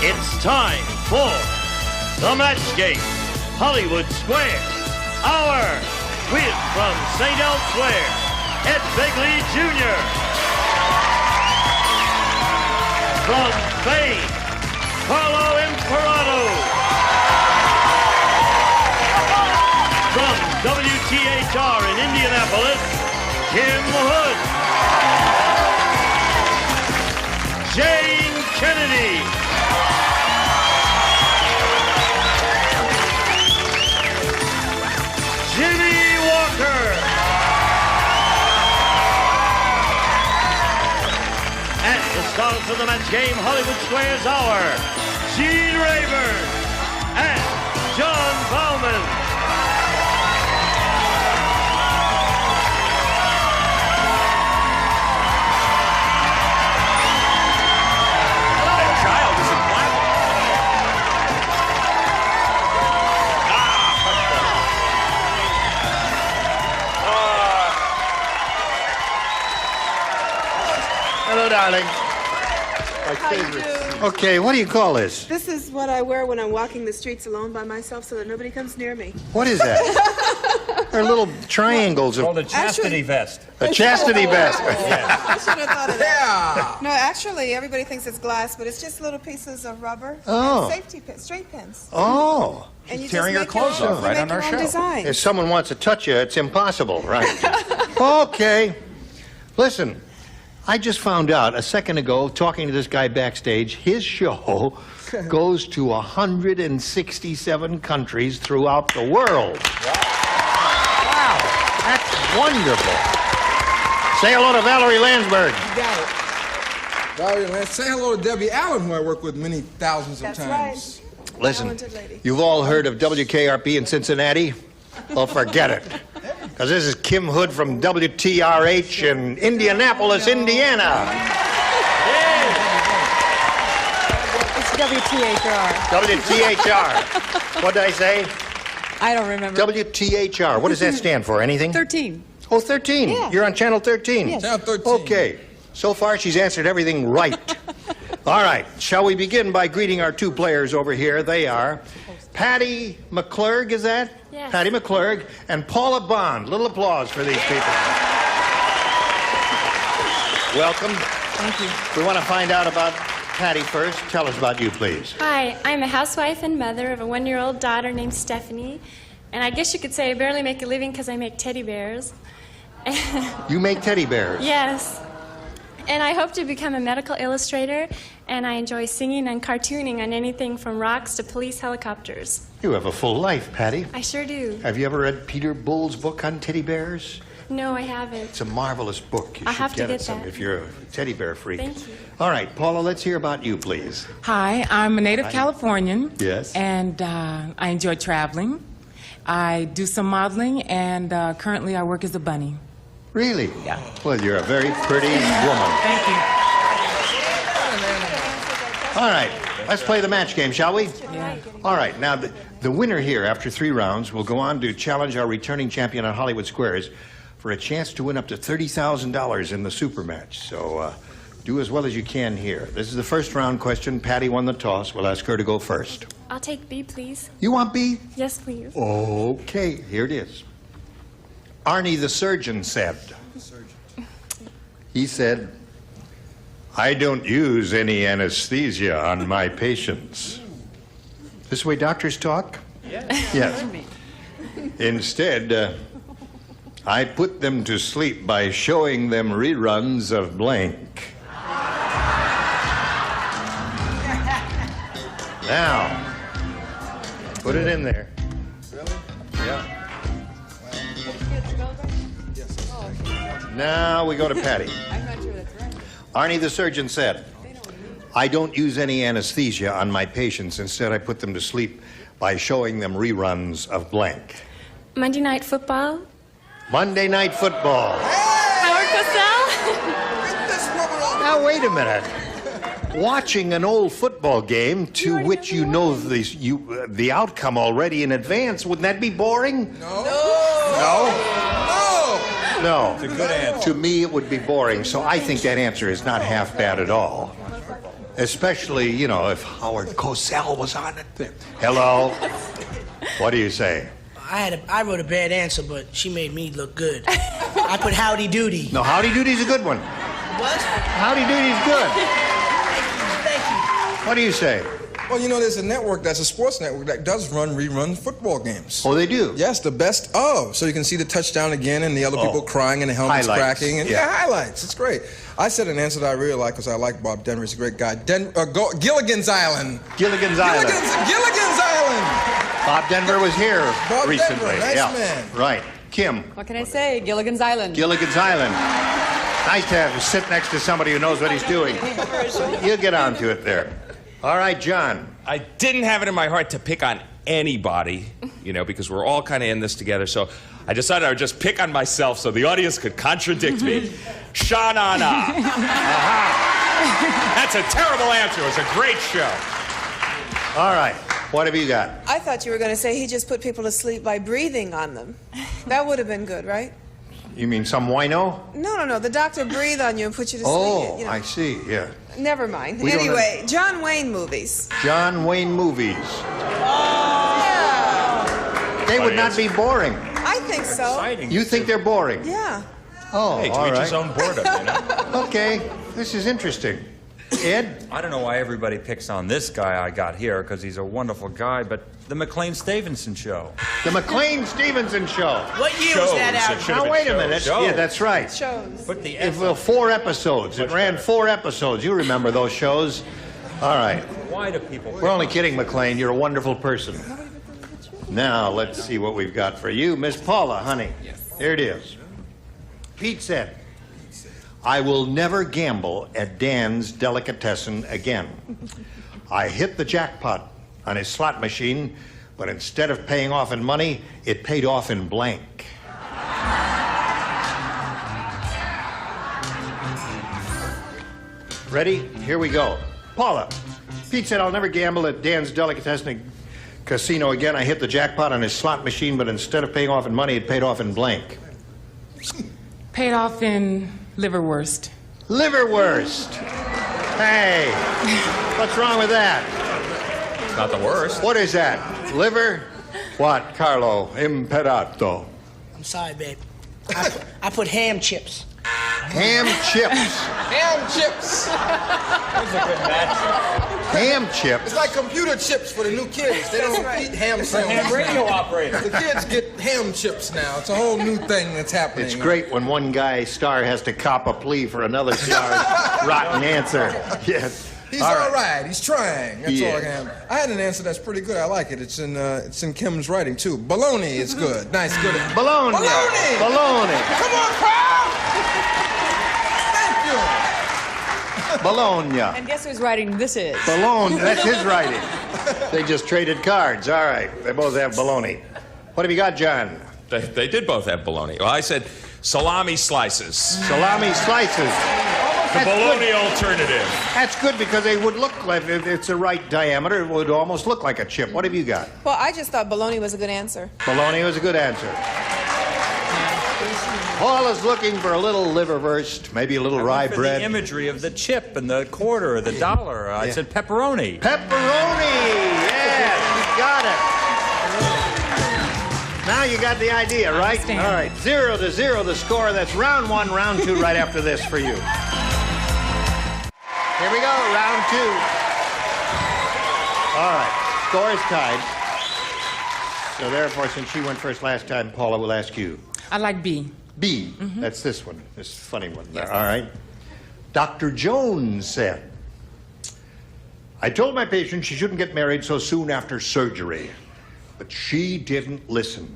It's time for the match game, Hollywood Square. Our win from St. Elsewhere, Ed Begley Jr. From Spain, Carlo Imperato. From WTHR in Indianapolis, Kim Hood. Jayne Kennedy. Jimmie Walker. And the stars of the match game, Hollywood Square's Hour, Gene Rayburn and John Bauman. Hello, darling. My favorite. Okay, what do you call this? This is what I wear when I'm walking the streets alone by myself so that nobody comes near me. What is that? They're little triangles of... Called a chastity vest. A chastity vest. I should have thought of that. No, actually, everybody thinks it's glass, but it's just little pieces of rubber. Oh. And safety pins, straight pins. Oh. And you tearing just her clothes off right on our show. Design. If someone wants to touch you, it's impossible, right? Okay. Listen, I just found out a second ago, talking to this guy backstage, his show goes to 167 countries throughout the world. Wow. That's wonderful. Say hello to Valerie Landsberg. You got it. Valerie Lance. Say hello to Debbie Allen, who I work with many thousands of That's times. right. Listen, Talented lady. you've all heard of WKRP in Cincinnati? Well, forget it. Because this is Kim Hood from WTRH in Indianapolis, Indiana. It's WTHR. WTHR. What did I say? I don't remember. WTHR. What does that stand for? Anything? 13. Oh, 13. Yeah. You're on Channel 13. Yes. Channel 13. Okay. So far, she's answered everything right. All right. Shall we begin by greeting our two players over here? They are Patty McClurg, is that? Yes. Patty McClurg and Paula Bond. Little applause for these people. Welcome. Thank you. We want to find out about Patty first. Tell us about you, please. Hi, I'm a housewife and mother of a 1-year-old daughter named Stephanie. And I guess you could say I barely make a living because I make teddy bears. You make teddy bears. Yes. And I hope to become a medical illustrator, and I enjoy singing and cartooning on anything from rocks to police helicopters. You have a full life, Patty. I sure do. Have you ever read Peter Bull's book on teddy bears? No, I haven't. It's a marvelous book. You I'll should have to get it get that. if you're a teddy bear freak. Thank you. All right, Paula, let's hear about you, please. Hi, I'm a native Hi. Californian. Yes. And I enjoy traveling. I do some modeling, and currently I work as a bunny. Really? Yeah. Well, you're a very pretty woman. Thank you. All right, let's play the match game, shall we? Yeah. All right, now the winner here after 3 rounds will go on to challenge our returning champion on Hollywood Squares for a chance to win up to $30,000 in the super match. So do as well as you can here. This is the first round question. Patty won the toss. We'll ask her to go first. I'll take B, please. You want B? Yes, please. Okay, here it is. Arnie the surgeon said, he said, I don't use any anesthesia on my patients. This way doctors talk? Yes. Instead, I put them to sleep by showing them reruns of blank. Now, put it in there. Really? Yeah. Now we go to Patty. I'm not sure that's right. Arnie the surgeon said, I don't use any anesthesia on my patients. Instead, I put them to sleep by showing them reruns of blank. Monday Night Football. Monday Night Football. Howard Cosell. Get this woman off. Now, wait a minute. Watching an old football game to which you know the outcome already in advance, wouldn't that be boring? No. No? No. It's a good answer. To me, it would be boring, so I think that answer is not half bad at all. Especially, you know, if Howard Cosell was on it. Hello? What do you say? I wrote a bad answer, but she made me look good. I put Howdy Doody. No, Howdy Doody's a good one. What? Howdy Doody's good. Thank you. What do you say? Well, you know, there's a network that's a sports network that does rerun football games. Oh, they do? Yes, the best of. So you can see the touchdown again and the other people crying and the helmets Highlights. cracking. And highlights. It's great. I said an answer that I really like because I like Bob Denver. He's a great guy. Gilligan's Island. Gilligan's Island. Gilligan's Island. Bob Denver was here Bob recently. Denver, nice man. Right. Kim. What can I say? Gilligan's Island. Gilligan's Island. Nice to have sit next to somebody who knows what he's doing. You'll get on to it there. All right, John. I didn't have it in my heart to pick on anybody, you know, because we're all kind of in this together. So I decided I would just pick on myself so the audience could contradict me. Sha-na-na. That's a terrible answer. It was a great show. All right. What have you got? I thought you were going to say he just put people to sleep by breathing on them. That would have been good, right? You mean some wino? No. The doctor breathed on you and put you to sleep. Oh, You know. I see. Yeah. Never mind. We don't Anyway, John Wayne movies. John Wayne movies. Yeah. They would not be boring. I think so. You think they're boring? Yeah. Oh, Hey, to all each right. his own boredom, you know? Okay. This is interesting. Ed? I don't know why everybody picks on this guy I got here, because he's a wonderful guy, but the McLean-Stevenson Show. The McLean-Stevenson Show. What year was that out? Now, wait a minute. Shows. Yeah, that's right. Shows. Put the It, F well, on. 4 episodes. It Much ran better. 4 episodes. You remember those shows. All right. Why do people... We're only kidding, McLean. You're a wonderful person. Now, let's see what we've got for you. Miss Paula, honey. Here it is. Pete said, I will never gamble at Dan's Delicatessen again. I hit the jackpot on his slot machine, but instead of paying off in money, it paid off in blank. Ready? Here we go. Paula, Pete said, I'll never gamble at Dan's Delicatessen Casino again. I hit the jackpot on his slot machine, but instead of paying off in money, it paid off in blank. Paid off in liverwurst. Liverwurst. Hey, what's wrong with that? It's not the worst. What is that? Liver? What, Carlo? Imperato. I'm sorry, babe. I put ham chips. Ham chips. Ham chips. That's a good match. Ham chips. It's like computer chips for the new kids. They don't eat ham sandwiches. Ham radio operator. The kids get ham chips now. It's a whole new thing that's happening. It's great when one guy star has to cop a plea for another star's rotten answer. Yes. He's all right. He's trying. That's all I Yeah. can have. I had an answer that's pretty good. I like it. It's in Kim's writing too. Baloney is good. Nice, good. Bologna. Baloney. Bologna. Come on, crowd. Thank you. Bologna. And guess whose writing this is? Bologna. That's his writing. They just traded cards. All right. They both have bologna. What have you got, John? They did both have bologna. Well, I said salami slices. Salami slices. The bologna alternative. That's good because they would look like, if it's the right diameter, it would almost look like a chip. What have you got? Well, I just thought bologna was a good answer. Bologna was a good answer. Paul is looking for a little liverwurst, maybe a little rye For bread. the imagery of the chip and the quarter or the dollar, I said pepperoni. Pepperoni! Yes, you got it. Now you got the idea, right? understand. All right, 0-0 the score. That's round 1, round 2 right after this for you. Here we go, round 2. All right, score is tied. So therefore, since she went first last time, Paula will ask you. I like B. B, that's this one, this funny one there, all right? Dr. Jones said, I told my patient she shouldn't get married so soon after surgery, but she didn't listen.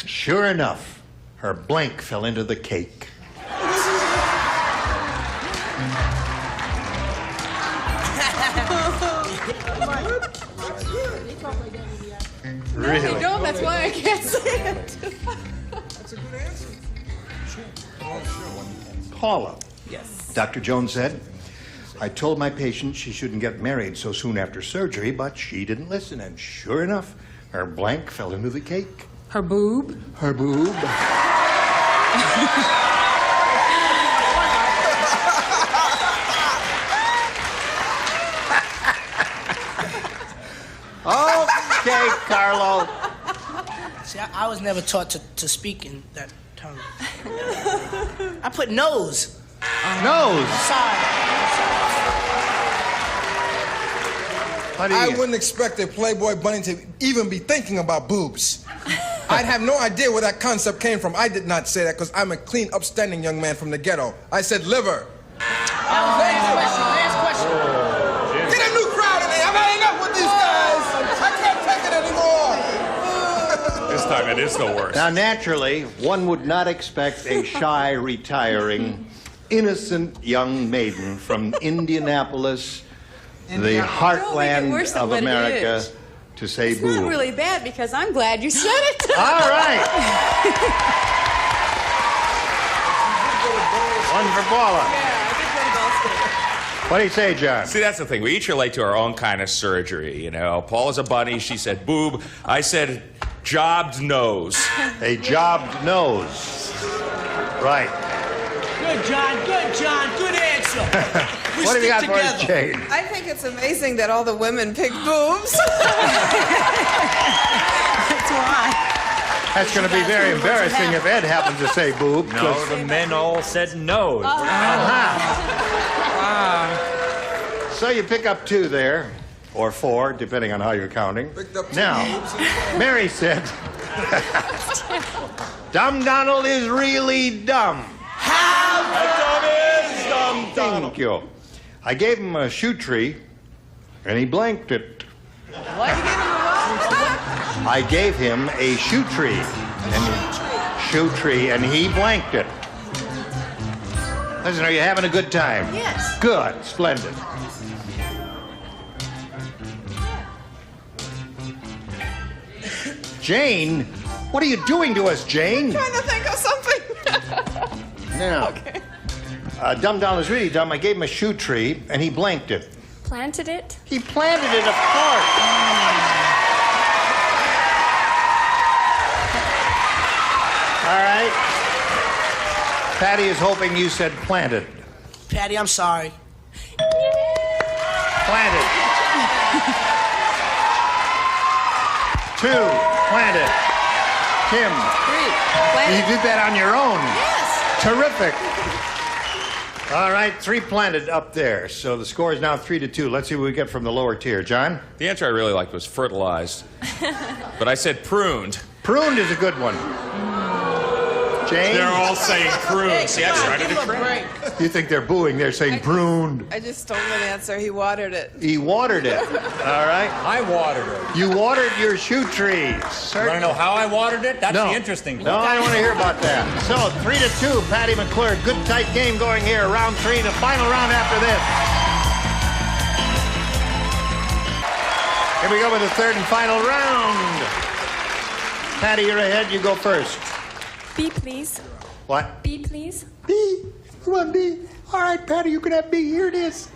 Sure enough, her blank fell into the cake. Really? No, that's why I can't say it. That's a good answer. Paula. Yes. Dr. Jones said, I told my patient she shouldn't get married so soon after surgery, but she didn't listen, and sure enough, her blank fell into the cake. Her boob. Her boob. Okay, Carlo. See, I was never taught to speak in that tongue. I put nose. Nose. Sorry. I wouldn't expect a Playboy bunny to even be thinking about boobs. I'd have no idea where that concept came from. I did not say that because I'm a clean, upstanding young man from the ghetto. I said liver. Last question. Get a new crowd in there. I'm hanging up with these guys. I can't take it anymore. This time it is the worst. Now, naturally, one would not expect a shy, retiring, innocent young maiden from Indianapolis, the heartland worse than of what it America, is. to say It's boo. not really bad because I'm glad you said it. All right. One for Paula. What do you say, John? See, that's the thing. We each relate to our own kind of surgery, you know. Paul is a bunny. She said boob. I said jobbed nose. A jobbed nose. Right. Good, John. Good, John. Good answer. We What have you got stick for us, together. Jayne? I think it's amazing that all the women pick boobs. That's why. That's going to be very embarrassing if Ed happens to say boob. No, the men all said nose. So you pick up 2 there, or 4, depending on how you're counting. Picked up 2 Now, boobs. Mary said, Dumb Donald is really dumb. Thank you. I gave him a shoe tree, and he blanked it. What? You gave him a what? I gave him a shoe tree, and he blanked it. Listen, are you having a good time? Yes. Good, splendid. Jayne, what are you doing to us, Jayne? Trying to think of something. Now, Okay. Dumb Donald is really dumb. I gave him a shoe tree, and he blanked it. Planted it? He planted it, of course. All right. Patty is hoping you said planted. Patty, I'm sorry. Planted. 2, planted. Kim, 3. you did that on your own. Yes. Terrific. All right, 3 planted up there. So the score is now 3-2. Let's see what we get from the lower tier. John? The answer I really liked was fertilized. But I said pruned. Pruned is a good one. Jayne? They're all saying pruned. See, I tried to Give him a trick. break. You think they're booing. They're saying pruned. I just stole an answer. He watered it. He watered it. All right. I watered it. You watered your shoe trees. You want to know how I watered it? That's the interesting No, part. I don't want to hear about that. So, 3-2, Patty McClure. Good tight game going here. Round 3, the final round after this. Here we go with the 3rd and final round. Patty, you're ahead. You go first. B, please. What? B, please. B. You want B? All right, Patty, you can have B. Here it is.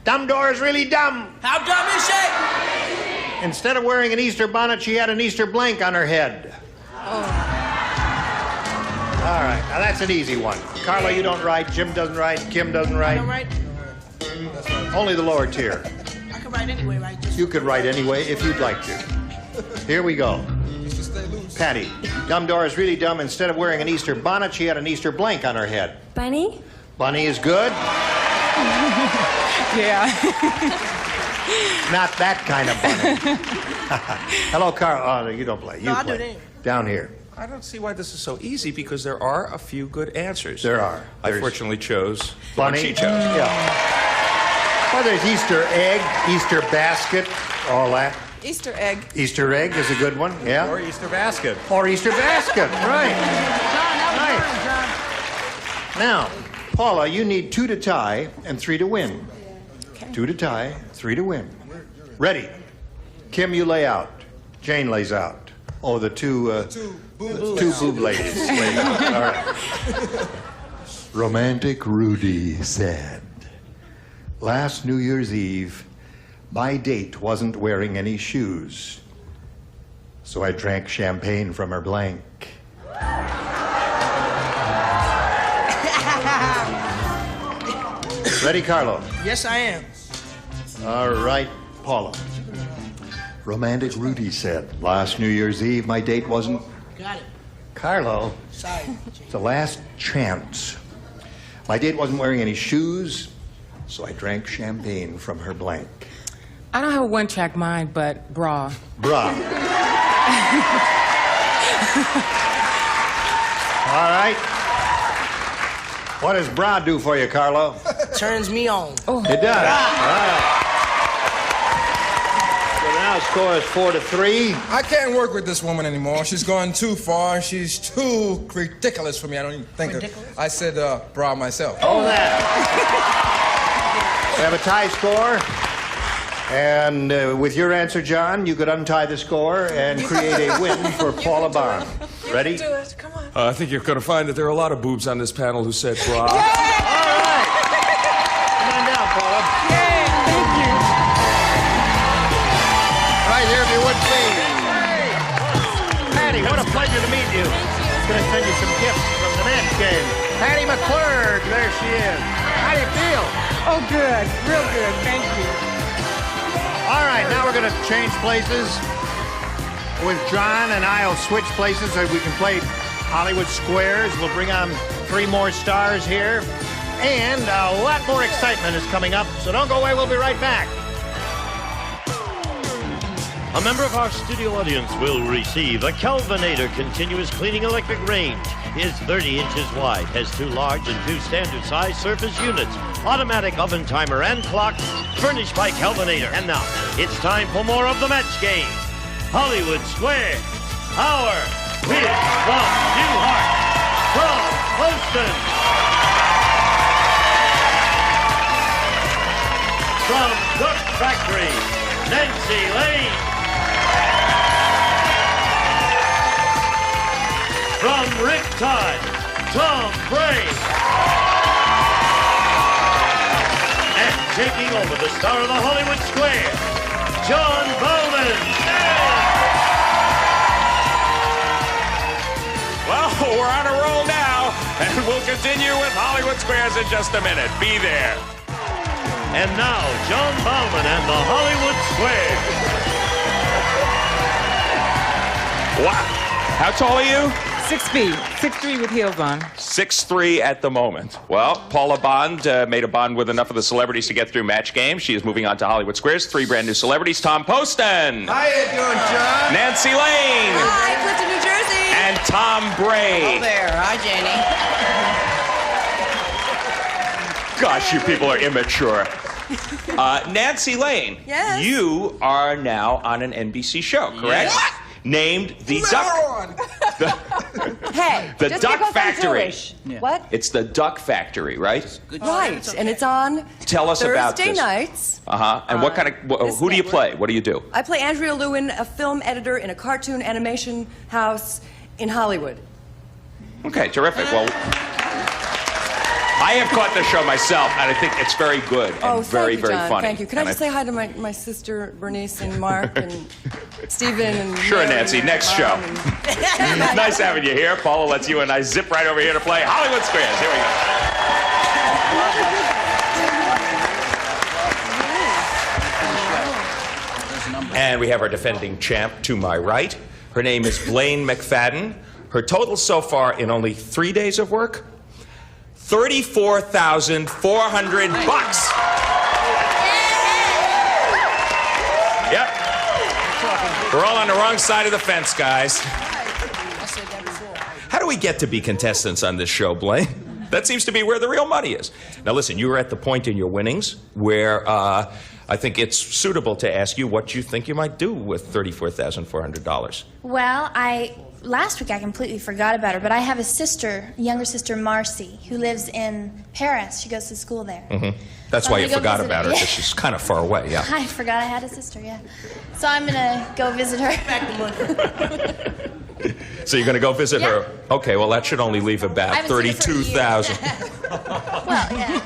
Dumbledore is really dumb. How dumb is she? Instead of wearing an Easter bonnet, she had an Easter blank on her head. Oh. All right, now that's an easy one. Carlo, you don't write. Jim doesn't write. Kim doesn't I write. don't write. Only the lower tier. I can write anyway, right? Just You could write anyway if you'd like to. Here we go. Patty, Dumbledore is really dumb. Instead of wearing an Easter bonnet, she had an Easter blank on her head. Bunny? Bunny is good. Yeah. Not that kind of bunny. Hello, Carl. Oh, no, you don't play. You No, I play. do that. Down here. I don't see why this is so easy because there are a few good answers. There are. I There's fortunately chose the one bunny. she chose. Yeah. Well, there's Easter egg, Easter basket, all that. Easter egg. Easter egg is a good one. Yeah. Or Easter basket. Or Easter basket. Right. Right. Now, Paula, you need 2 to tie and 3 to win. Okay. 2 to tie, 3 to win. Ready. Kim, you lay out. Jayne lays out. Oh, the two boob ladies lay out. All right. Romantic Rudy said, last New Year's Eve, my date wasn't wearing any shoes, so I drank champagne from her blank. Ready, Carlo? Yes, I am. All right, Paula. Romantic Rudy said. Last New Year's Eve, my date wasn't... Got it. Carlo, Sorry. it's the last chance. My date wasn't wearing any shoes, so I drank champagne from her blank. I don't have a one-track mind, but bra. Bra. All right. What does bra do for you, Carlo? Turns me on. Oh. It does. All right. So now score is 4-3. I can't work with this woman anymore. She's gone too far. She's too ridiculous for me. I don't even think Ridiculous? I said bra myself. Oh, that. We have a tie score. And with your answer, John, you could untie the score and create a win for Paula Bond. Ready? Do it. Come on. I think you're going to find that there are a lot of boobs on this panel who said bra. All right. Come on down, Paula. Yay, thank you. Right here, if you would, please. Patty, what a pleasure to meet you. Going to send you some gifts from the match game. Patty McClurg, there she is. How do you feel? Oh, good. Real good. Thank you. All right, now we're going to change places with John, and I'll switch places so we can play Hollywood Squares. We'll bring on 3 more stars here, and a lot more excitement is coming up, so don't go away. We'll be right back. A member of our studio audience will receive a Kelvinator continuous cleaning electric range. Is 30 inches wide, has 2 large and 2 standard size surface units, automatic oven timer and clock, furnished by Kelvinator. And now, it's time for more of the match game. Hollywood Square, our win from Newhart, from Poston, from Duck Factory, Nancy Lane. From Riptide, Thom, Bray. And taking over the star of the Hollywood Square, John Bowman. Well, we're on a roll now, and we'll continue with Hollywood Squares in just a minute. Be there. And now, John Bowman and the Hollywood Square. Wow. How tall are you? 6 feet. 6'3" with heels on. 6'3" at the moment. Well, Paula Bond made a bond with enough of the celebrities to get through match game. She is moving on to Hollywood Squares. 3 brand new celebrities. Thom Poston. How you doing, John? Nancy Lane. Hi, Clifton, New Jersey. And Thom Bray. Oh, there. Hi, Jayne. Gosh, you people are immature. Nancy Lane. Yes? You are now on an NBC show, correct? Yes. Named the Hey, The just Duck because I'm Factory. Jewish. What? It's the Duck Factory, right? Right, and it's on Tell us about this. Thursday nights. And what kind of this who do you network. play? What do you do? I play Andrea Lewin, a film editor in a cartoon animation house in Hollywood. Okay, terrific. Well, I have caught the show myself, and I think it's very good and very, thank you, very John. funny. Thank you. Can I just say hi to my sister Bernice and Mark and Stephen and Sure, Mary Nancy. and Next Mom show. and- Nice having you here. Paula lets you and I zip right over here to play Hollywood Squares. Here we go. And we have our defending champ to my right. Her name is Blaine McFadden. Her total so far in only 3 days of work, $34,400. Yep. We're all on the wrong side of the fence, guys. How do we get to be contestants on this show, Blaine? That seems to be where the real money is. Now listen, you were at the point in your winnings where I think it's suitable to ask you what you think you might do with $34,400. Well, last week I completely forgot about her, but I have a sister, younger sister Marcy, who lives in Paris. She goes to school there. Mm-hmm. That's So why I'm you gonna go forgot visit about her, her. because she's kind of far away, yeah. I forgot I had a sister, yeah. So I'm gonna go visit her. So you're going to go visit Yeah. her? Okay, well, that should only leave I about haven't seen her for $32,000. Well, yeah.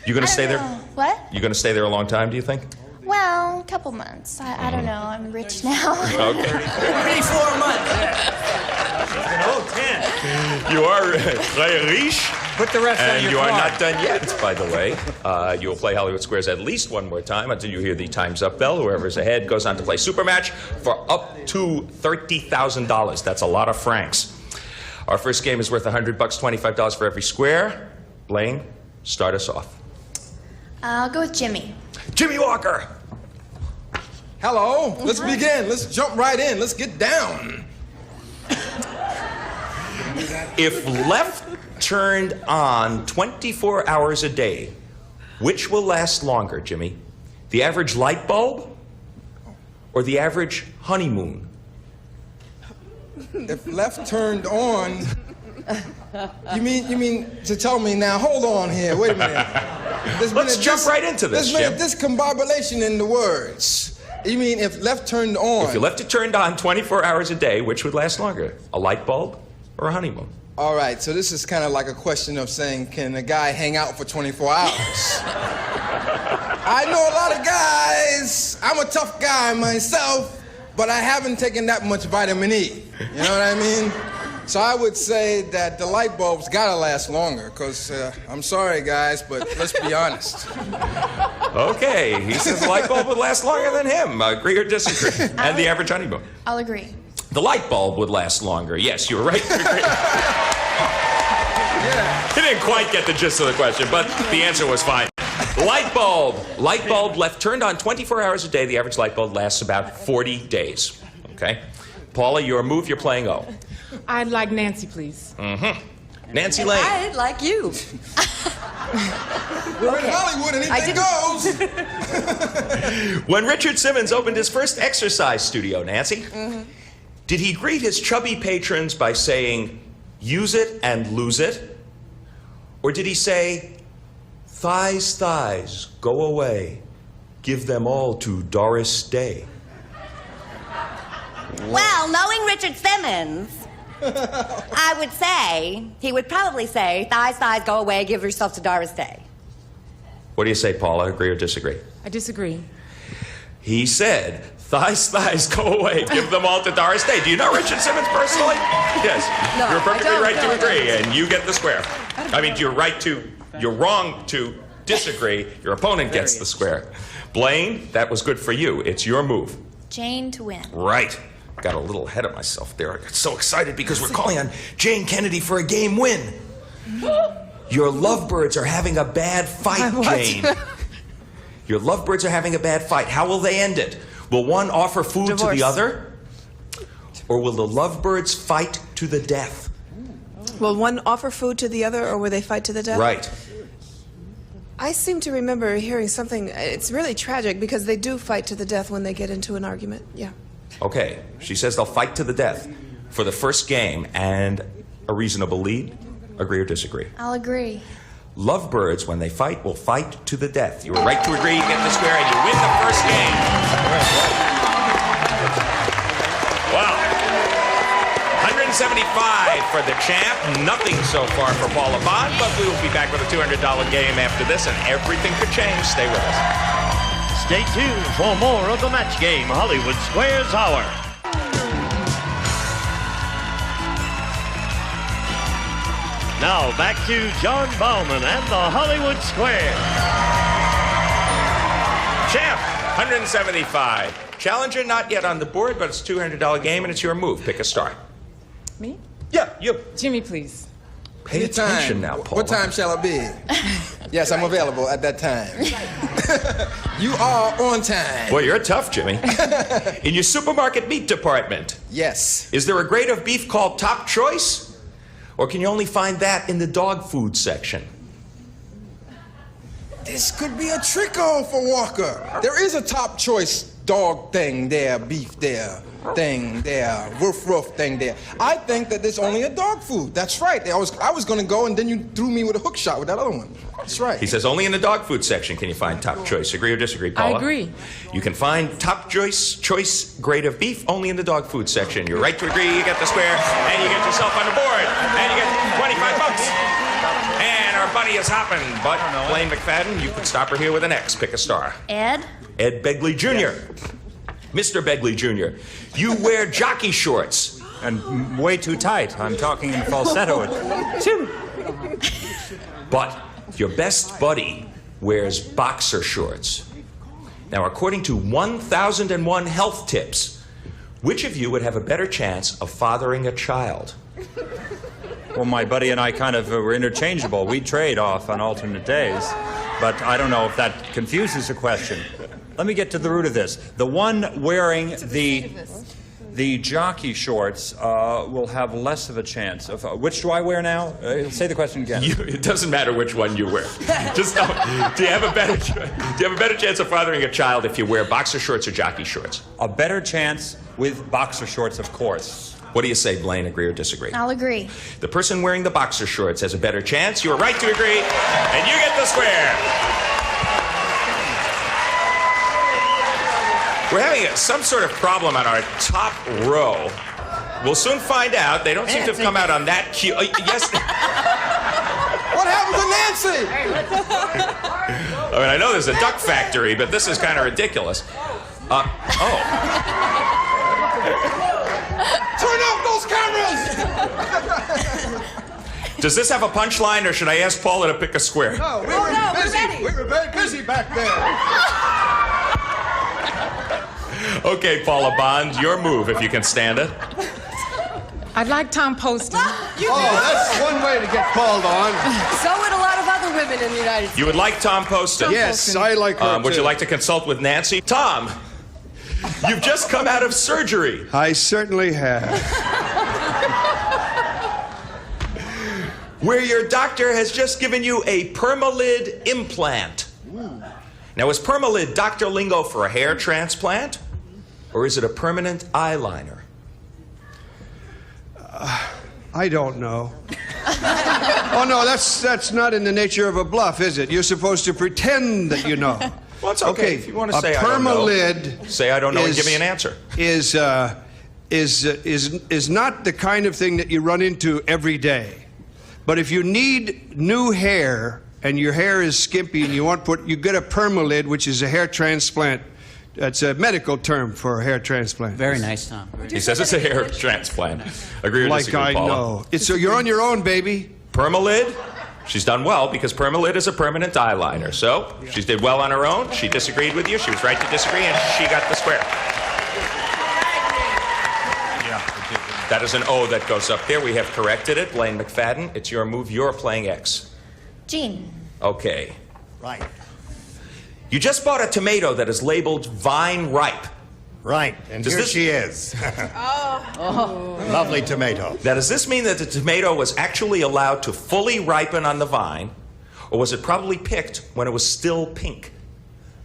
You going to stay there? What? You going to stay there a long time, do you think? Well, a couple months. I don't know. I'm rich now. Okay. 34 months. You are très riche. Put the rest on And your you are card. not done yet, by the way. You will play Hollywood Squares at least one more time until you hear the Time's Up bell. Whoever's ahead goes on to play Supermatch for up to $30,000. That's a lot of francs. Our first game is worth $100, $25 for every square. Blaine, start us off. I'll go with Jimmie. Jimmie Walker. Hello, let's begin. Let's jump right in. Let's get down. If left turned on 24 hours a day, which will last longer, Jimmie? The average light bulb or the average honeymoon? If left turned on, you mean to tell me now? Hold on here. Wait a minute. Let's jump right into this, There's been Jim. a discombobulation in the words. You mean if left turned on? If you left it turned on 24 hours a day, which would last longer? A light bulb or a honeymoon? All right, so this is kind of like a question of saying, can a guy hang out for 24 hours? I know a lot of guys. I'm a tough guy myself, but I haven't taken that much vitamin E. You know what I mean? So I would say that the light bulb's gotta last longer, because I'm sorry, guys, but let's be honest. Okay, he says the light bulb would last longer than him. Agree or disagree? And the average honeymoon? I'll agree. The light bulb would last longer. Yes, you were right to agree. He didn't quite get the gist of the question, but the answer was fine. Light bulb. Light bulb left turned on 24 hours a day. The average light bulb lasts about 40 days. Okay? Paula, your move, you're playing O. I'd like Nancy, please. Nancy Lane. I'd like you. We're in Hollywood, anything goes. When Richard Simmons opened his first exercise studio, Nancy, did he greet his chubby patrons by saying, use it and lose it? Or did he say, thighs, thighs, go away, give them all to Doris Day? Well, knowing Richard Simmons, I would say, he would probably say, thighs, thighs, go away, give yourself to Doris Day. What do you say, Paula? Agree or disagree? I disagree. He said, thighs, thighs, go away, give them all to Doris Day. Do you know Richard Simmons personally? Yes. No, You're perfectly I don't, right to no, I agree, don't. and you get the square. I mean, you're wrong to disagree. Your opponent gets the square. Blaine, that was good for you. It's your move. Jayne to win. Right. Got a little ahead of myself there. I got so excited because we're calling on Jayne Kennedy for a game win. Your lovebirds are having a bad fight, Jayne. Your lovebirds are having a bad fight. How will they end it? Will one offer food to Divorce. the other? Or will the lovebirds fight to the death? Will one offer food to the other, or will they fight to the death? Right. I seem to remember hearing something. It's really tragic because they do fight to the death when they get into an argument. Yeah. Okay. She says they'll fight to the death for the first game and a reasonable lead. Agree or disagree? I'll agree. Lovebirds, when they fight, will fight to the death. You were right to agree, you get the square, and you win the first game. Wow. 175 for the champ. Nothing so far for Paula Bond, but we will be back with a $200 game after this, and everything could change. Stay with us. Stay tuned for more of the match game, Hollywood Squares Hour. Now back to John Bauman and the Hollywood Square. Champ, 175. Challenger, not yet on the board, but it's a $200 game, and it's your move. Pick a star. Me? Yeah, you. Jimmie, please. Pay attention now, Paula. What time shall it be? Yes, I'm available at that time. You are on time. Boy, you're tough, Jimmie. In your supermarket meat department, Yes. is there a grade of beef called Top Choice? Or can you only find that in the dog food section? This could be a trick-o for Walker. There is a top choice dog thing there, beef there, thing there, roof thing there. I think that there's only a dog food. That's right. I was going to go, and then you threw me with a hook shot with that other one. That's right. He says only in the dog food section can you find Top Choice. Agree or disagree, Paula? I agree. You can find Top Choice grade of beef only in the dog food section. You're right to agree. You get the square, and you get yourself on the board, and you get $25. And our bunny is hopping, but Blaine McFadden, you could stop her here with an X. Pick a star. Ed? Ed Begley Jr. Mr. Begley Jr., you wear jockey shorts. And way too tight. I'm talking in falsetto. But your best buddy wears boxer shorts. Now, according to 1001 health tips, which of you would have a better chance of fathering a child? Well, my buddy and I kind of were interchangeable. We trade off on alternate days. But I don't know if that confuses the question. Let me get to the root of this. The one wearing the jockey shorts will have less of a chance. Which do I wear now? Say the question again. It doesn't matter which one you wear. Just know, do you have a better chance of fathering a child if you wear boxer shorts or jockey shorts? A better chance with boxer shorts, of course. What do you say, Blaine? Agree or disagree? I'll agree. The person wearing the boxer shorts has a better chance. You are right to agree, and you get the square. We're having some sort of problem on our top row. We'll soon find out. They don't seem to have come out on that cue. Yes. What happened to Nancy? I mean, I know there's a duck factory, but this is kind of ridiculous. Turn off those cameras! Does this have a punchline, or should I ask Paula to pick a square? No, we were busy. We were very busy back there. Okay, Paula Bond, your move, if you can stand it. I'd like Thom Poston. That's one way to get called on. So would a lot of other women in the United States. You would like Thom Poston? Yes, I like her Would too. you like to consult with Nancy? Thom, you've just come out of surgery. I certainly have. Where your doctor has just given you a permalid implant. Now, is permalid doctor lingo for a hair transplant? Or is it a permanent eyeliner? I don't know. Oh, no, that's not in the nature of a bluff, is it? You're supposed to pretend that you know. Well, it's okay. If you want to say a I don't know, permalid say I don't know and give me an answer. Is not the kind of thing that you run into every day. But if you need new hair and your hair is skimpy and you get a permalid, which is a hair transplant. That's a medical term for a hair transplant. Very nice, Thom. He says it's a hair transplant. Agree or like disagree, I Paula? know. So you're on your own, baby. Permalid? She's done well because permalid is a permanent eyeliner. So she did well on her own. She disagreed with you. She was right to disagree, and she got the square. That is an O that goes up there. We have corrected it. Blaine McFadden, it's your move. You're playing X. Jayne. Okay. Right. You just bought a tomato that is labeled vine ripe. Right, and here she is. Lovely tomato. Now, does this mean that the tomato was actually allowed to fully ripen on the vine, or was it probably picked when it was still pink?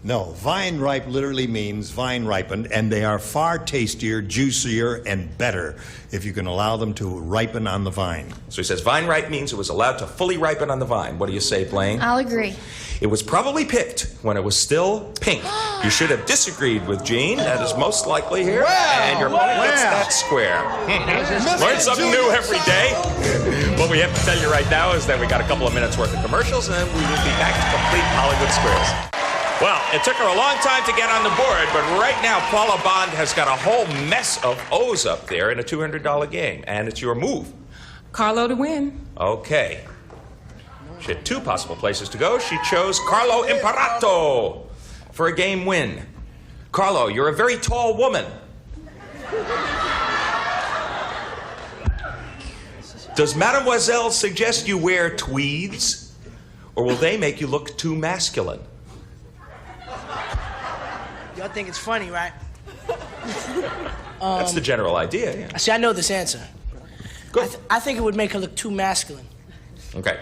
No, vine ripe literally means vine ripened, and they are far tastier, juicier, and better if you can allow them to ripen on the vine. So he says vine ripe means it was allowed to fully ripen on the vine. What do you say, Blaine? I'll agree. It was probably picked when it was still pink. You should have disagreed with Jayne. That is most likely here. And your opponent gets that square. Learn something new every day. What we have to tell you right now is that we got a couple of minutes worth of commercials, and then we will be back to complete Hollywood Squares. Well, it took her a long time to get on the board, but right now Paula Bond has got a whole mess of O's up there in a $200 game, and it's your move. Carlo to win. Okay. She had two possible places to go. She chose Carlo Imperato for a game win. Carlo, you're a very tall woman. Does Mademoiselle suggest you wear tweeds, or will they make you look too masculine? Y'all think it's funny, right? That's the general idea, yeah. See, I know this answer. Good. I think it would make her look too masculine. Okay.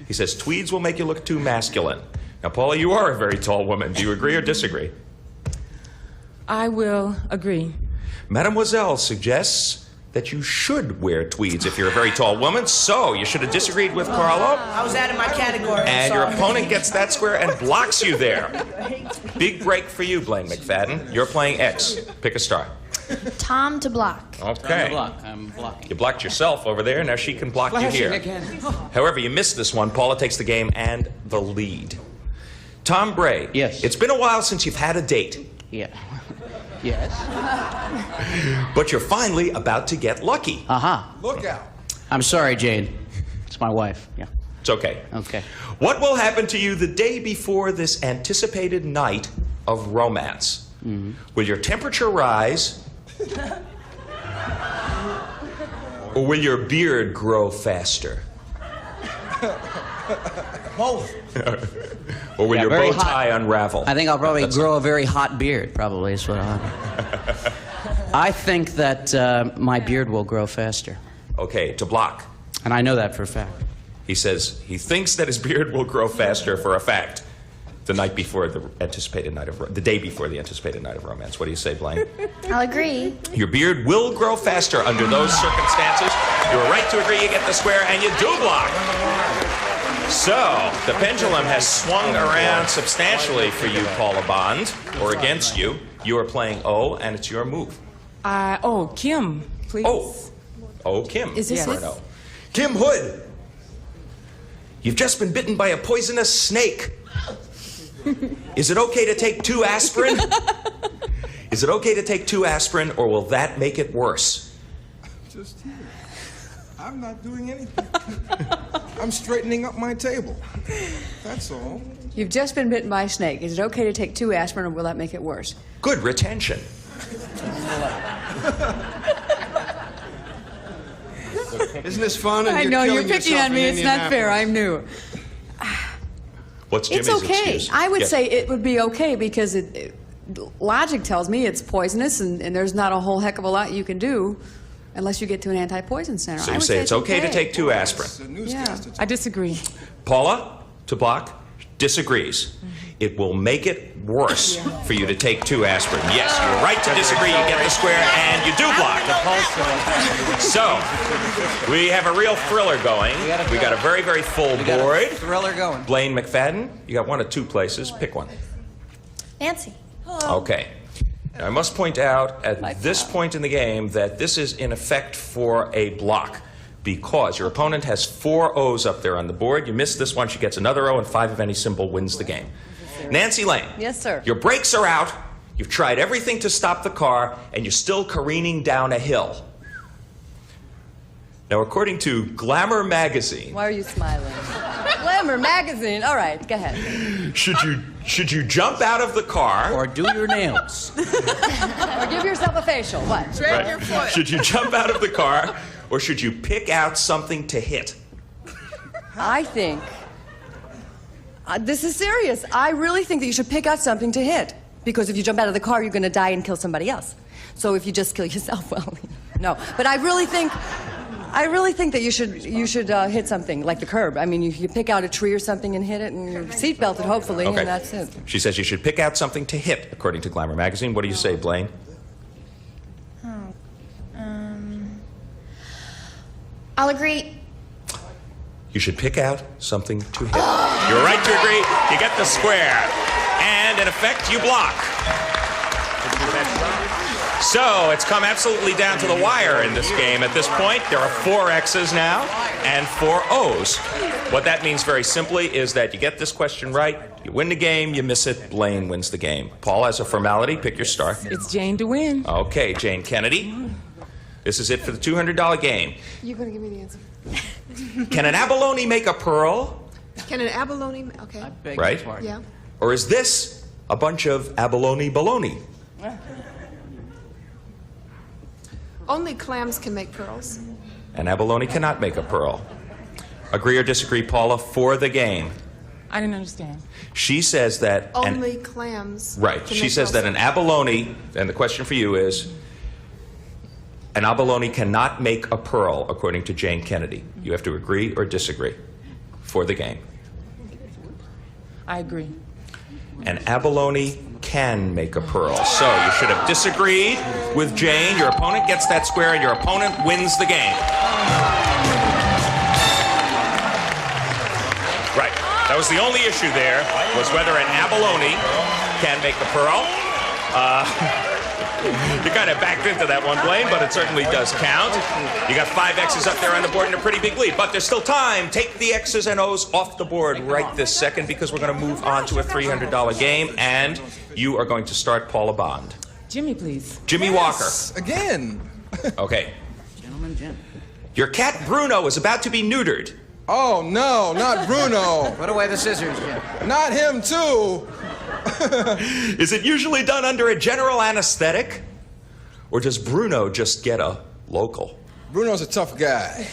He says tweeds will make you look too masculine. Now, Paula, you are a very tall woman. Do you agree or disagree? I will agree. Mademoiselle suggests that you should wear tweeds if you're a very tall woman, so you should have disagreed with Carlo. I was out of my category. And your opponent gets that square and blocks you there. Big break for you, Blaine McFadden. You're playing X. Pick a star. Thom to block. Okay. I'm blocking. You blocked yourself over there, now she can block you Flashing here. again. However, you missed this one. Paula takes the game and the lead. Tom Bray. Yes. It's been a while since you've had a date. Yeah. Yes. But you're finally about to get lucky. Look out. I'm sorry, Jayne. It's my wife. Yeah. It's okay. Okay. What will happen to you the day before this anticipated night of romance? Will your temperature rise? Or will your beard grow faster? Both. Or will Yeah, your very bow tie unravel? I think I'll probably grow a very hot beard, probably, is what I'll happen. I think that my beard will grow faster. Okay, to block. And I know that for a fact. He says he thinks that his beard will grow faster for a fact the night before the anticipated night of the day before the anticipated night of romance. What do you say, Blaine? I'll agree. Your beard will grow faster under those circumstances. You were right to agree. You get the square, and you do block. So the pendulum has swung around substantially for you, Paula Bond, or against you. You are playing O, and it's your move. Oh, Kim, please. Oh, Kim. Is this it? No. Kim Hood. You've just been bitten by a poisonous snake. Is it okay to take 2 aspirin? Is it okay to take 2 aspirin, or will that make it worse? Just here. I'm not doing anything. I'm straightening up my table. That's all. You've just been bitten by a snake. Is it okay to take 2 aspirin, or will that make it worse? Good retention. Isn't this fun? And I know, you're killing picking yourself on me. in It's not fair. I'm new. What's Jimmy's It's okay. excuse? I would Yeah. say it would be okay because logic tells me it's poisonous and there's not a whole heck of a lot you can do unless you get to an anti-poison center. So I you would say it's okay to take 2 aspirin. Yeah. I disagree. Paula, to block, disagrees. It will make it worse for you to take 2 aspirin. Yes, you're right to disagree. You get the square, and you do block. So, we have a real thriller going. We got a very, very full board. Thriller going. Blaine McFadden, you got 1 of 2 places. Pick one. Nancy. Okay. Now, I must point out at this point in the game that this is in effect for a block, because your opponent has 4 O's up there on the board. You miss this one, she gets another O, and 5 of any symbol wins the game. Nancy Lane. Yes, sir. Your brakes are out. You've tried everything to stop the car, and you're still careening down a hill. Now, according to Glamour magazine, Why are you smiling? Glamour magazine. All right, go ahead. should you jump out of the car or do your nails Or give yourself a facial. What? Right. Your foot. Should you jump out of the car, or should you pick out something to hit? I think this is serious. I really think that you should pick out something to hit. Because if you jump out of the car, you're going to die and kill somebody else. So if you just kill yourself, well, no. But I really think that you should hit something like the curb. I mean, you pick out a tree or something and hit it, and you're seatbelted, hopefully, Okay. and that's it. She says you should pick out something to hit, according to Glamour magazine. What do you say, Blaine? I'll agree. You should pick out something to hit. You're right to agree. You get the square. And in effect, you block. So it's come absolutely down to the wire in this game at this point. There are 4 X's now and 4 O's. What that means very simply is that you get this question right, you win the game, you miss it, Blaine wins the game. Paul, as a formality, pick your star. It's Jayne to win. Okay, Jayne Kennedy. This is it for the $200 game. You're going to give me the answer. Can an abalone make a pearl? Can an abalone... Okay. Right? Yeah. Or is this a bunch of abalone baloney? Only clams can make pearls. An abalone cannot make a pearl. Agree or disagree, Paula, for the game? I didn't understand. She says that... Only clams. Right. can She make says pearls. that an abalone, and the question for you is, an abalone cannot make a pearl, according to Jayne Kennedy. You have to agree or disagree for the game. I agree. An abalone can make a pearl. So you should have disagreed with Jayne. Your opponent gets that square, and your opponent wins the game. Right. That was the only issue there, was whether an abalone can make a pearl. You kind of backed into that one, Blaine, but it certainly does count. You got 5 X's up there on the board and a pretty big lead, but there's still time. Take the X's and O's off the board right this second, because we're going to move on to a $300 game, and you are going to start Paula Bond. Jimmie, please. Jimmie Walker. Again. Okay. Gentleman Jim. Your cat Bruno is about to be neutered. Oh, no, not Bruno. Put away the scissors, Jim. Not him, too. Is it usually done under a general anesthetic? Or does Bruno just get a local? Bruno's a tough guy.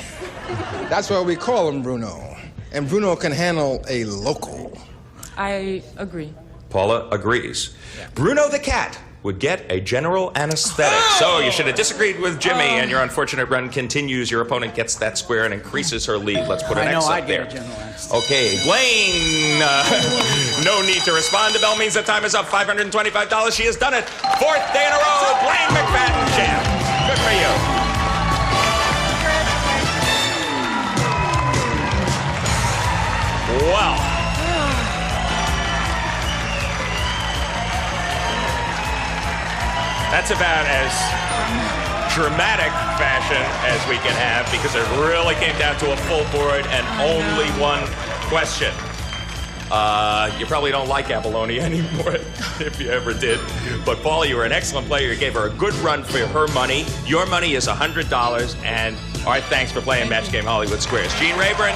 That's why we call him Bruno. And Bruno can handle a local. I agree. Paula agrees. Bruno the cat would get a general anesthetic. So you should have disagreed with Jimmie, and your unfortunate run continues. Your opponent gets that square and increases her lead. Let's put an X up there. Okay, Blaine. No need to respond. The bell means that time is up. $525. She has done it. 4th day in a row. Blaine McFadden, champ. Good for you. Well. That's about as dramatic fashion as we can have, because it really came down to a full board and only one question. You probably don't like abalone anymore, if you ever did. But Paula, you were an excellent player. You gave her a good run for her money. Your money is $100. And our thanks for playing Match Game Hollywood Squares. Gene Rayburn.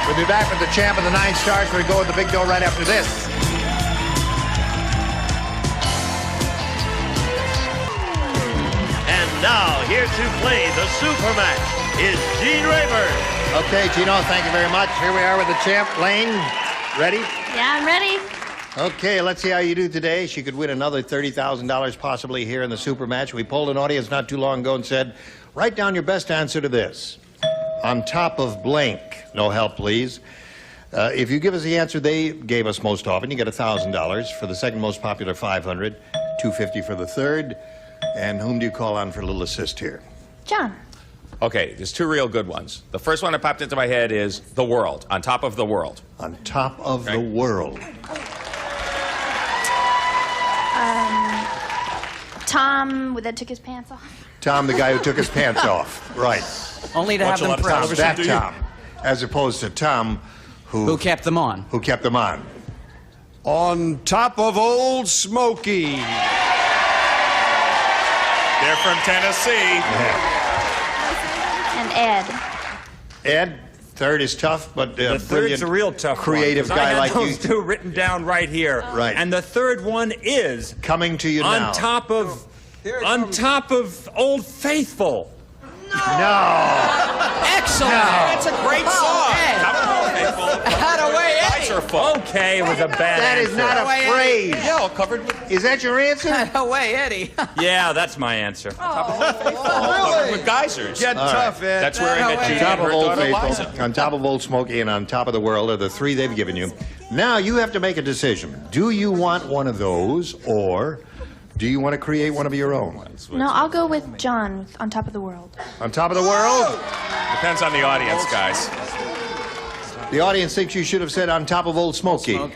We'll be back with the champ of the 9 stars. We go with the big dough right after this. Now, here to play the super match is Gene Rayburn. Okay, Gino, thank you very much. Here we are with the champ, Lane. Ready? Yeah, I'm ready. Okay, let's see how you do today. She could win another $30,000 possibly here in the super match. We polled an audience not too long ago and said, write down your best answer to this. On top of blank. No help, please. If you give us the answer they gave us most often, you get $1,000. For the second most popular, $500. $250 for the third. And whom do you call on for a little assist here? John. Okay, there's 2 real good ones. The first one that popped into my head is the world, on top of the world. On top of the world. Tom that took his pants off. Tom, the guy who took his pants off. Right. Only to have them pressed. That Tom. As opposed to Tom who kept them on. Who kept them on. On top of Old Smoky. They're from Tennessee. And Ed. Ed, third is tough, but the third's a real tough creative one, guy like I you. had those 2 written down right here. Right. And the third one is coming to you now. On top of Old Faithful. No. Excellent. That's a great song. Okay, it was a bad That answer. is not a phrase. Yeah, all covered with... Is that your answer? Away, Eddie. Yeah, that's my answer. Covered with geysers. Get tough, Ed. That's where I met Judy On top and her of Old daughter Faithful, Liza. on top of Old Smoky, and on top of the world are the 3 they've given you. Now you have to make a decision. Do you want one of those, or do you want to create one of your own? No, I'll go with John on top of the world. On top of the world? Depends on the audience, guys. The audience thinks you should have said on top of Old Smoky. Where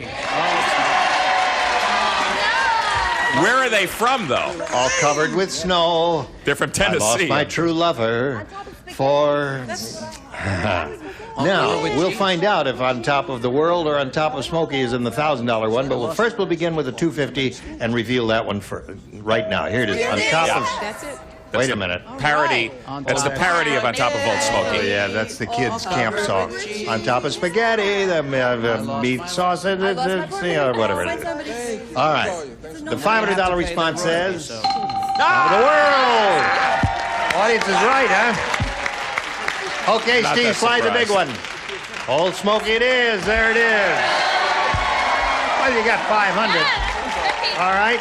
are they from, though? All covered with snow. They're from Tennessee. I lost my true lover for... Now, we'll find out if on top of the world or on top of Smoky is in the $1,000 one, but first we'll begin with the $250 and reveal that one right now. Here it is. On top of... That's it. Wait a minute. Parody. That's the parody of On Top of Old Smoky. Yeah, that's the kids' camp song. On top of spaghetti, the meat sauce, whatever it is. All right. The $500 response says... Top of the world! Audience is right, huh? Okay, Not Steve, that slide the big one. surprised. Old Smoky it is. There it is. Well, you got 500. All right.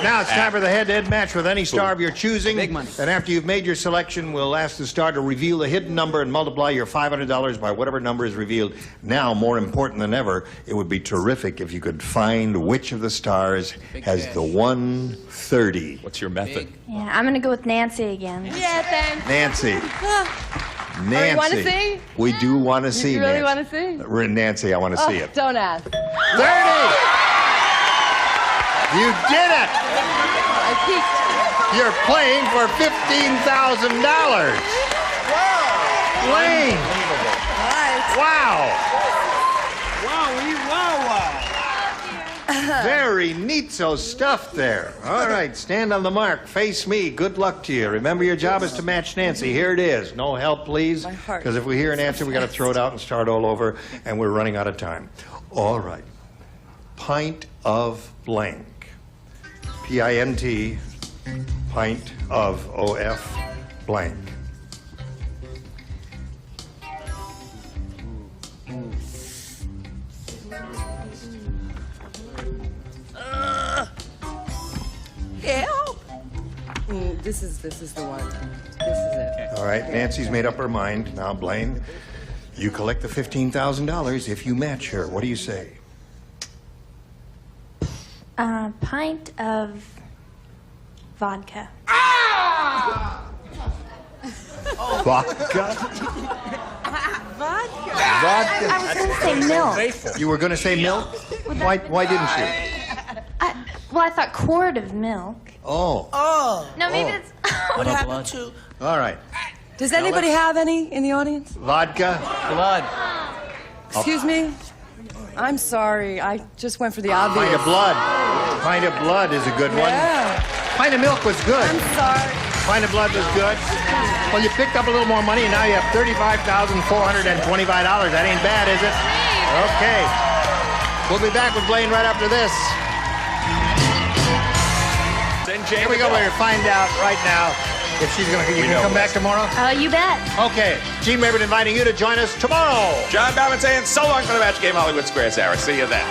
Now it's time for the head-to-head match with any star of your choosing. Big money. And after you've made your selection, we'll ask the star to reveal the hidden number and multiply your $500 by whatever number is revealed. Now, more important than ever, it would be terrific if you could find which of the stars has the 130. What's your method? Yeah, I'm gonna go with Nancy again. Yeah, thanks. Nancy. Nancy. you wanna see? We do want to see You really Nancy. want to see? Nancy, I want to see it. Don't ask. 30! You did it! I peeked. You're playing for $15,000. Wow! Lane! Wow! Very neat-so stuff there. All right, stand on the mark. Face me. Good luck to you. Remember, your job is to match Nancy. Here it is. No help, please. Because if we hear an answer, we got to throw it out and start all over, and we're running out of time. All right. Pint of blank. P-I-N-T. Pint of O-F blank. Help! This is the one. This is it. All right, Nancy's made up her mind. Now, Blaine, you collect the $15,000 if you match her. What do you say? Pint of vodka. Vodka? Vodka. Vodka. I was going to say milk. You were going to say milk? Why didn't you? Well, I thought quart of milk. Oh. Oh. No, maybe it's... What happened to... All right. Does anybody have any in the audience? Vodka? Blood. Excuse me? I'm sorry. I just went for the obvious. Pint of blood. Pint of blood is a good one. Yeah. Pint of milk was good. I'm sorry. Pint of blood was good. Well, you picked up a little more money, and now you have $35,425. That ain't bad, is it? Okay. We'll be back with Blaine right after this. Here we go. We're going to find out right now if she's going to... You can come back tomorrow? You bet. Okay. Gene Rayburn inviting you to join us tomorrow. John Bauman saying so long for the Match Game Hollywood Square, Sarah. See you then.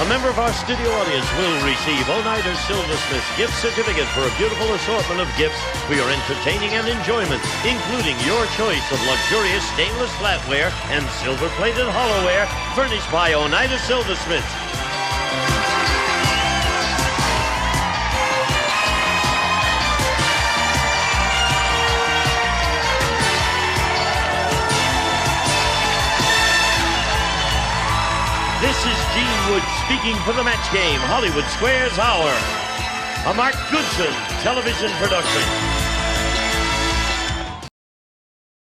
A member of our studio audience will receive Oneida Silversmith's gift certificate for a beautiful assortment of gifts for your entertaining and enjoyment, including your choice of luxurious stainless flatware and silver-plated hollowware furnished by Oneida Silversmiths. This is Gene Wood speaking for the Match Game Hollywood Squares Hour, a Mark Goodson television production.